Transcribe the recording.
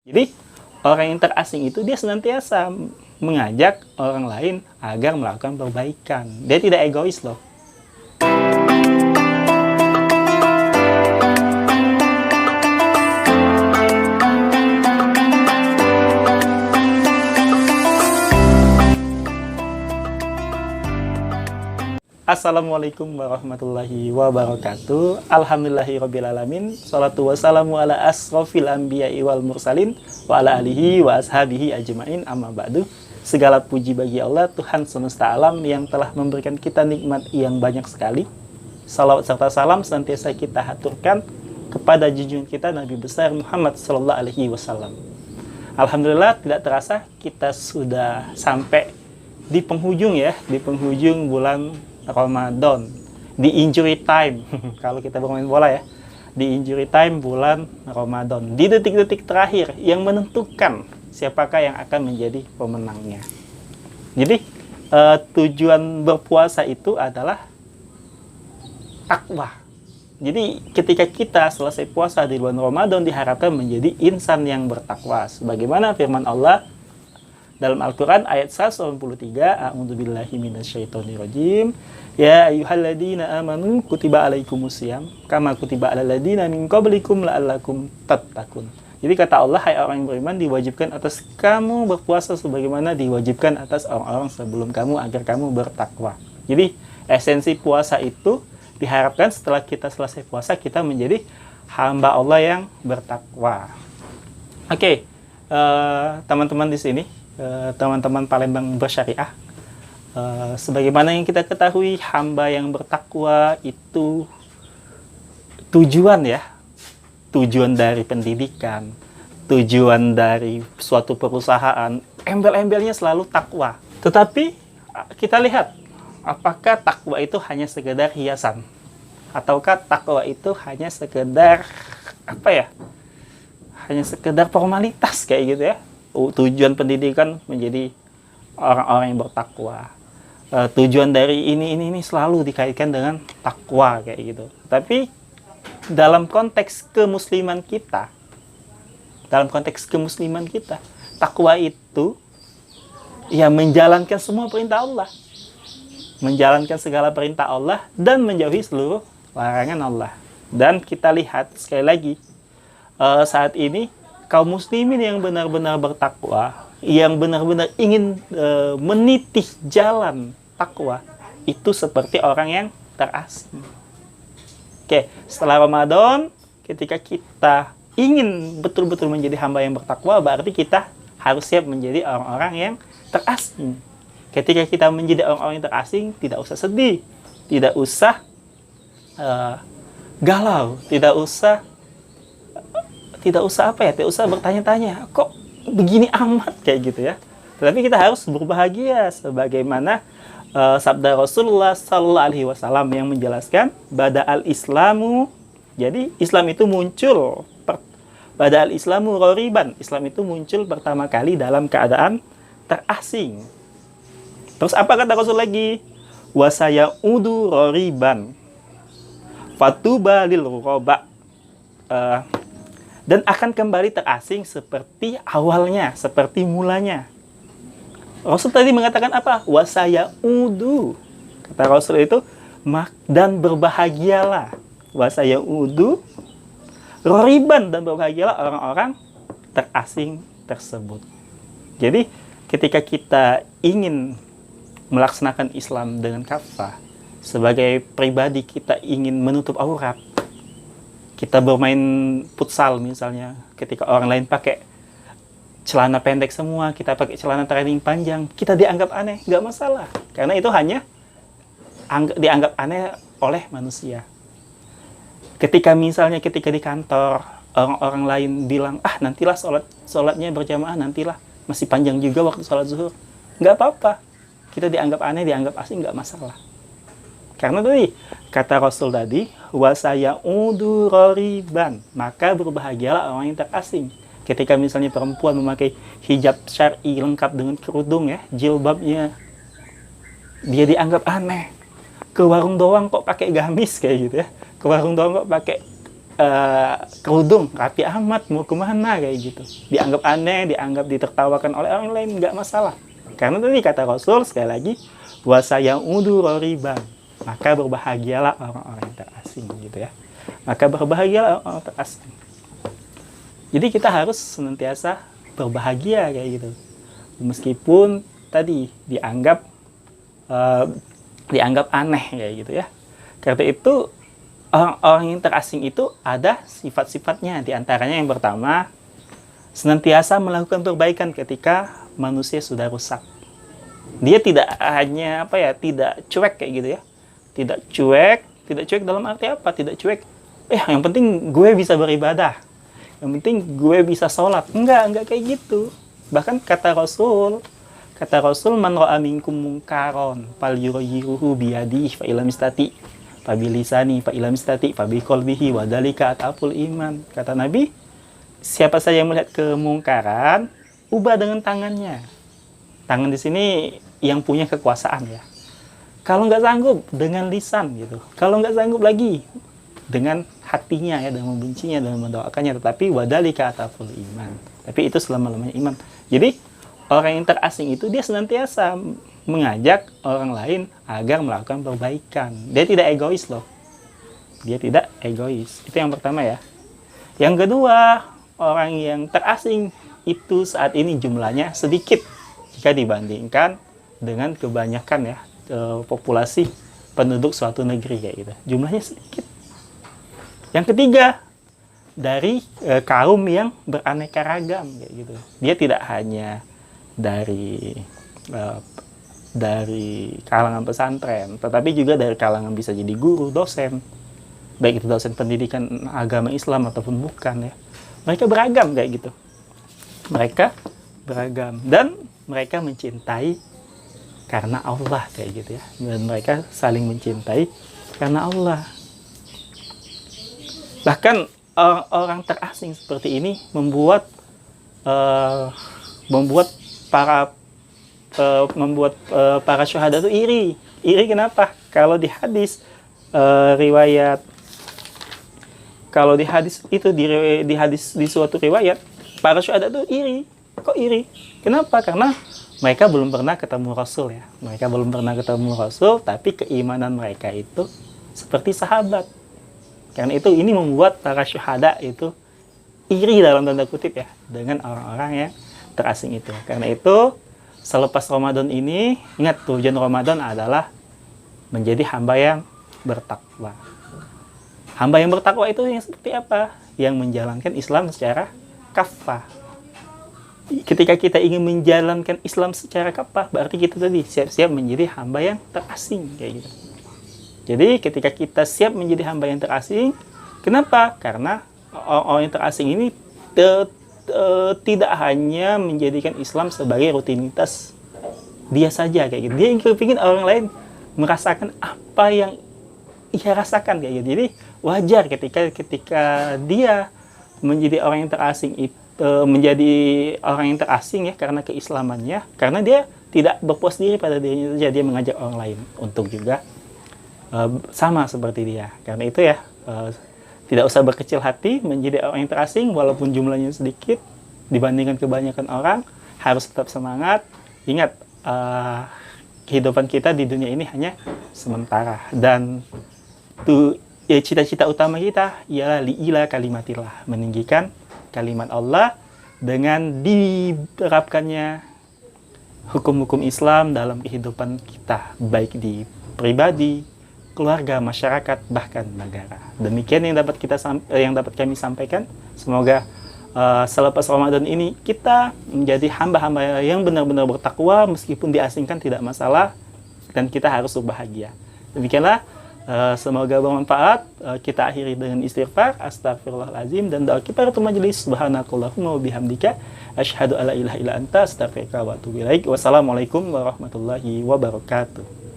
Jadi orang yang terasing itu dia senantiasa mengajak orang lain agar melakukan perbaikan. Dia tidak egois loh. Assalamualaikum warahmatullahi wabarakatuh. Alhamdulillahirrabbilalamin. Salatu wassalamu ala asrofil anbiya'i wal mursalin wa ala alihi wa ashabihi ajma'in, amma ba'du. Segala puji bagi Allah, Tuhan semesta alam yang telah memberikan kita nikmat yang banyak sekali. Salawat serta salam senantiasa kita haturkan kepada junjungan kita Nabi besar Muhammad sallallahu alaihi wasallam. Alhamdulillah, tidak terasa kita sudah sampai di penghujung ya, di penghujung bulan Ramadan, di injury time. Kalau kita bermain bola ya, di injury time bulan Ramadan, di detik-detik terakhir yang menentukan siapakah yang akan menjadi pemenangnya. Jadi tujuan berpuasa itu adalah takwa. Jadi ketika kita selesai puasa di bulan Ramadan diharapkan menjadi insan yang bertakwa, sebagaimana firman Allah dalam Al-Quran ayat 183, A'udzubillahi minasyaitonirrajim. Ya ayyuhalladzina amanu kutiba alaikumusiyam kama kutiba alal ladzina min qablikum la'allakum tattaqun. Jadi kata Allah, hai orang yang beriman, diwajibkan atas kamu berpuasa sebagaimana diwajibkan atas orang-orang sebelum kamu agar kamu bertakwa. Jadi esensi puasa itu diharapkan setelah kita selesai puasa kita menjadi hamba Allah yang bertakwa. Oke, teman-teman di sini, teman-teman Palembang Bersyariah, sebagaimana yang kita ketahui, hamba yang bertakwa itu tujuan ya, tujuan dari pendidikan, tujuan dari suatu perusahaan, embel-embelnya selalu takwa. Tetapi kita lihat, apakah takwa itu hanya sekedar hiasan, ataukah takwa itu hanya sekedar apa ya, hanya sekedar formalitas kayak gitu ya. Tujuan pendidikan menjadi orang-orang yang bertakwa. Tujuan dari ini selalu dikaitkan dengan takwa kayak gitu. Tapi dalam konteks kemusliman kita, takwa itu ya menjalankan semua perintah Allah, menjalankan segala perintah Allah dan menjauhi seluruh larangan Allah. Dan kita lihat sekali lagi, saat ini kaum muslimin yang benar-benar bertakwa, yang benar-benar ingin meniti jalan takwa, itu seperti orang yang terasing. Oke, setelah Ramadan, ketika kita ingin betul-betul menjadi hamba yang bertakwa, berarti kita harus siap menjadi orang-orang yang terasing. Ketika kita menjadi orang-orang yang terasing, tidak usah sedih, tidak usah galau, tidak usah apa ya, tidak usah bertanya-tanya, kok begini amat kayak gitu ya. Tetapi kita harus berbahagia sebagaimana sabda Rasulullah sallallahu alaihi wasallam yang menjelaskan bada al-islamu. Jadi Islam itu muncul bada al-islamu ghoriban. Islam itu muncul pertama kali dalam keadaan terasing. Terus apa kata Rasul lagi? Wa sayaudu ghoriban fatuba lil ghuraba. Dan akan kembali terasing seperti awalnya, seperti mulanya. Rasul tadi mengatakan apa? Wasaya udu. Kata Rasul itu, dan berbahagialah. Wasaya udu, roriban, dan berbahagialah orang-orang terasing tersebut. Jadi, ketika kita ingin melaksanakan Islam dengan kafah, sebagai pribadi kita ingin menutup aurat, kita bermain futsal misalnya, ketika orang lain pakai celana pendek semua, kita pakai celana training panjang, kita dianggap aneh, nggak masalah. Karena itu hanya dianggap aneh oleh manusia. Ketika misalnya ketika di kantor, orang-orang lain bilang, nantilah sholatnya berjamaah, nantilah, masih panjang juga waktu sholat zuhur. Nggak apa-apa. Kita dianggap aneh, dianggap asing, nggak masalah. Karena tadi, kata Rasul tadi, wasayaudu ghoriban, maka berbahagialah orang yang terasing. Ketika misalnya perempuan memakai hijab syar'i lengkap dengan kerudung ya, jilbabnya, dia dianggap aneh. Ke warung doang kok pakai gamis kayak gitu ya. Ke warung doang kok pakai kerudung rapi amat, mau kemana kayak gitu, dianggap aneh, dianggap ditertawakan oleh orang lain, nggak masalah. Karena tadi kata Rasul sekali lagi, wasa yang udu roriban, maka berbahagialah orang-orang yang terasing gitu ya. Maka berbahagialah orang-orang terasing. Jadi kita harus senantiasa berbahagia kayak gitu, meskipun tadi dianggap aneh kayak gitu ya. Karena itu orang-orang yang terasing itu ada sifat-sifatnya. Di antaranya yang pertama, senantiasa melakukan perbaikan ketika manusia sudah rusak. Dia tidak hanya tidak cuek kayak gitu ya. Tidak cuek dalam arti apa? Tidak cuek. Yang penting gue bisa beribadah. Yang penting gue bisa sholat. Enggak kayak gitu. Bahkan kata Rasul, man ra'a minkum munkaron falyughayyirhu biyadihi fa illam yastati fa bilisani fa illam yastati fa biqalbihi wa dzalika ataful iman. Kata Nabi, siapa saja yang melihat kemungkaran, ubah dengan tangannya. Tangan di sini yang punya kekuasaan ya. Kalau nggak sanggup, dengan lisan gitu. Kalau nggak sanggup lagi, dengan hatinya ya, dengan membencinya, dengan mendoakannya. Tetapi wadalika ataful iman. Tapi itu selama-lamanya iman. Jadi orang yang terasing itu dia senantiasa mengajak orang lain agar melakukan perbaikan. Dia tidak egois loh. Dia tidak egois. Itu yang pertama ya. Yang kedua, orang yang terasing itu saat ini jumlahnya sedikit jika dibandingkan dengan kebanyakan ya populasi penduduk suatu negeri kayak gitu. Jumlahnya sedikit. Yang ketiga, dari kaum yang beraneka ragam kayak gitu. Dia tidak hanya dari kalangan pesantren, tetapi juga dari kalangan bisa jadi guru, dosen, baik itu dosen pendidikan agama Islam ataupun bukan ya. Mereka beragam kayak gitu. Mereka beragam dan mereka mencintai karena Allah kayak gitu ya. Dan mereka saling mencintai karena Allah. Bahkan orang terasing seperti ini membuat para syuhada itu iri. Iri kenapa? Kalau di hadis di suatu riwayat para syuhada itu iri. Kok iri? Kenapa? Karena mereka belum pernah ketemu Rasul ya. Mereka belum pernah ketemu Rasul, tapi keimanan mereka itu seperti sahabat. Karena itu ini membuat para syuhada itu iri dalam tanda kutip ya dengan orang-orang yang terasing itu. Karena itu selepas Ramadan ini, ingat tujuan Ramadan adalah menjadi hamba yang bertakwa. Hamba yang bertakwa itu yang seperti apa? Yang menjalankan Islam secara kafah. Ketika kita ingin menjalankan Islam secara kafah, berarti kita tadi siap-siap menjadi hamba yang terasing kayak gitu. Jadi ketika kita siap menjadi hamba yang terasing, kenapa? Karena orang yang terasing ini tidak hanya menjadikan Islam sebagai rutinitas dia saja kayak gitu. Dia ingin orang lain merasakan apa yang ia rasakan kayak gitu. Jadi wajar ketika dia menjadi orang yang terasing itu, menjadi orang yang terasing ya karena keislamannya, karena dia tidak berpuas diri pada dirinya saja, dia mengajak orang lain untuk juga sama seperti dia. Karena itu ya tidak usah berkecil hati menjadi orang yang terasing walaupun jumlahnya sedikit dibandingkan kebanyakan orang. Harus tetap semangat. Ingat, kehidupan kita di dunia ini hanya sementara, dan cita-cita utama kita ialah li'ila kalimatillah, meninggikan kalimat Allah dengan diterapkannya hukum-hukum Islam dalam kehidupan kita, baik di pribadi, keluarga, masyarakat, bahkan negara. Demikian yang dapat kami sampaikan. Semoga selepas Ramadan ini kita menjadi hamba-hamba yang benar-benar bertakwa, meskipun diasingkan tidak masalah, dan kita harus berbahagia. Demikianlah. Semoga bermanfaat. Kita akhiri dengan istighfar, astagfirullahaladzim, dan doa kifaratul majelis. Subhanakallahumma wa bihamdika asyhadu alla ilaha illa anta astaghfiruka wa atubu ilaik. Wassalamualaikum warahmatullahi wabarakatuh.